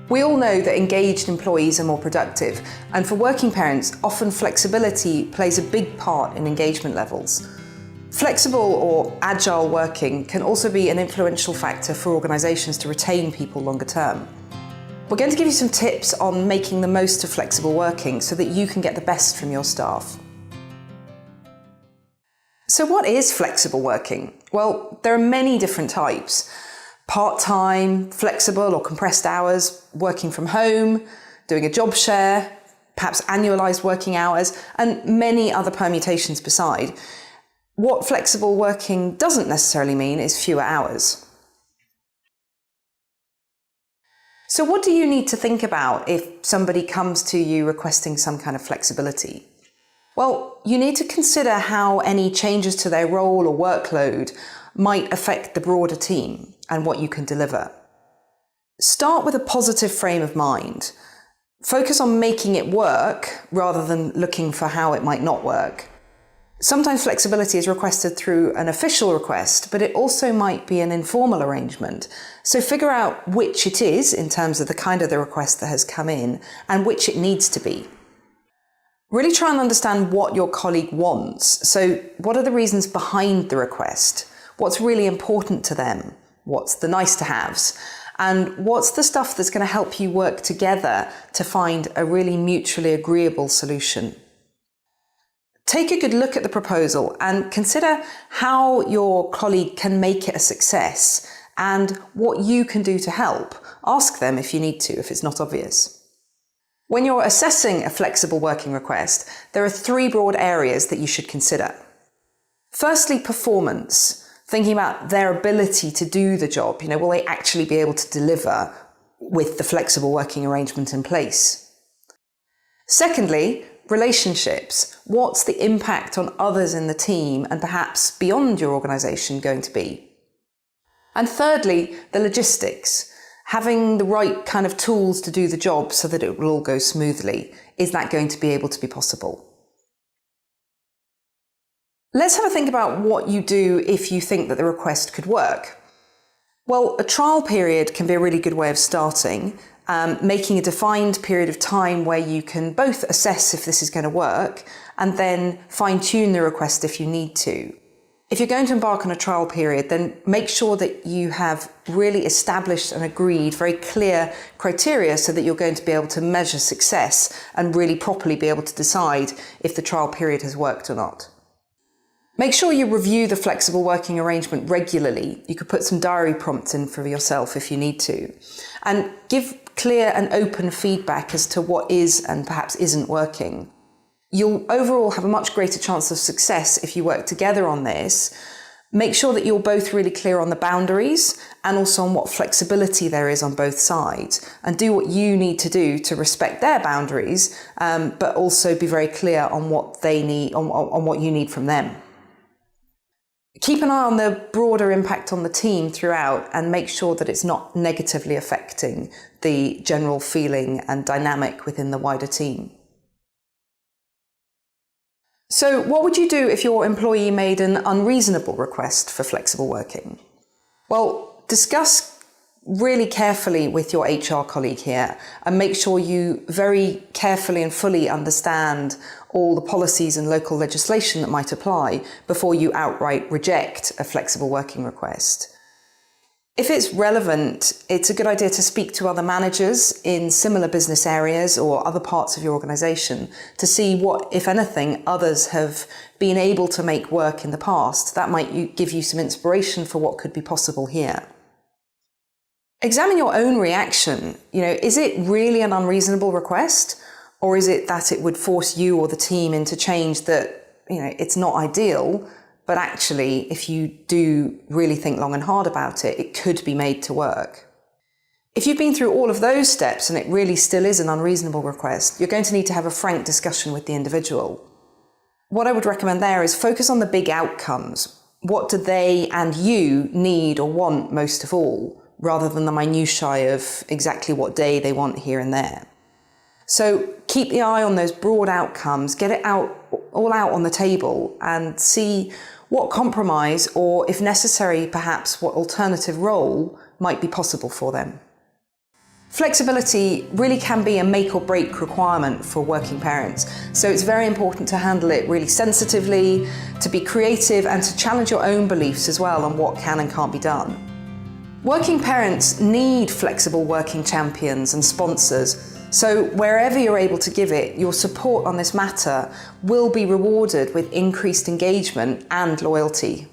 We all know that engaged employees are more productive, and for working parents, often flexibility plays a big part in engagement levels. Flexible or agile working can also be an influential factor for organisations to retain people longer term. We're going to give you some tips on making the most of flexible working so that you can get the best from your staff. So what is flexible working? Well, there are many different types. Part-time, flexible or compressed hours, working from home, doing a job share, perhaps annualised working hours, and many other permutations beside. What flexible working doesn't necessarily mean is fewer hours. So what do you need to think about if somebody comes to you requesting some kind of flexibility? Well, you need to consider how any changes to their role or workload might affect the broader team and what you can deliver. Start with a positive frame of mind. Focus on making it work rather than looking for how it might not work. Sometimes flexibility is requested through an official request, but it also might be an informal arrangement. So figure out which it is in terms of the kind of the request that has come in and which it needs to be. Really try and understand what your colleague wants. So what are the reasons behind the request? What's really important to them? What's the nice to haves? And what's the stuff that's going to help you work together to find a really mutually agreeable solution? Take a good look at the proposal and consider how your colleague can make it a success and what you can do to help. Ask them if you need to, if it's not obvious. When you're assessing a flexible working request, there are 3 broad areas that you should consider. Firstly, performance. Thinking about their ability to do the job. Will they actually be able to deliver with the flexible working arrangement in place? Secondly, relationships. What's the impact on others in the team and perhaps beyond your organisation going to be? And thirdly, the logistics. Having the right kind of tools to do the job so that it will all go smoothly. Is that going to be able to be possible? Let's have a think about what you do if you think that the request could work. Well, a trial period can be a really good way of starting, making a defined period of time where you can both assess if this is going to work and then fine-tune the request if you need to. If you're going to embark on a trial period, then make sure that you have really established and agreed very clear criteria so that you're going to be able to measure success and really properly be able to decide if the trial period has worked or not. Make sure you review the flexible working arrangement regularly. You could put some diary prompts in for yourself if you need to. And give clear and open feedback as to what is and perhaps isn't working. You'll overall have a much greater chance of success if you work together on this. Make sure that you're both really clear on the boundaries and also on what flexibility there is on both sides. And do what you need to do to respect their boundaries, but also be very clear on what they need, on what you need from them. Keep an eye on the broader impact on the team throughout and make sure that it's not negatively affecting the general feeling and dynamic within the wider team. So what would you do if your employee made an unreasonable request for flexible working? Well, discuss really carefully with your HR colleague here and make sure you very carefully and fully understand all the policies and local legislation that might apply before you outright reject a flexible working request. If it's relevant, it's a good idea to speak to other managers in similar business areas or other parts of your organisation to see what, if anything, others have been able to make work in the past. That might give you some inspiration for what could be possible here. Examine your own reaction. Is it really an unreasonable request? Or is it that it would force you or the team into change that, it's not ideal, but actually, if you do really think long and hard about it, it could be made to work? If you've been through all of those steps and it really still is an unreasonable request, you're going to need to have a frank discussion with the individual. What I would recommend there is focus on the big outcomes. What do they and you need or want most of all, rather than the minutiae of exactly what day they want here and there. So keep the eye on those broad outcomes, get it all out on the table and see what compromise or, if necessary, perhaps what alternative role might be possible for them. Flexibility really can be a make or break requirement for working parents, so it's very important to handle it really sensitively, to be creative and to challenge your own beliefs as well on what can and can't be done. Working parents need flexible working champions and sponsors, so wherever you're able to give it, your support on this matter will be rewarded with increased engagement and loyalty.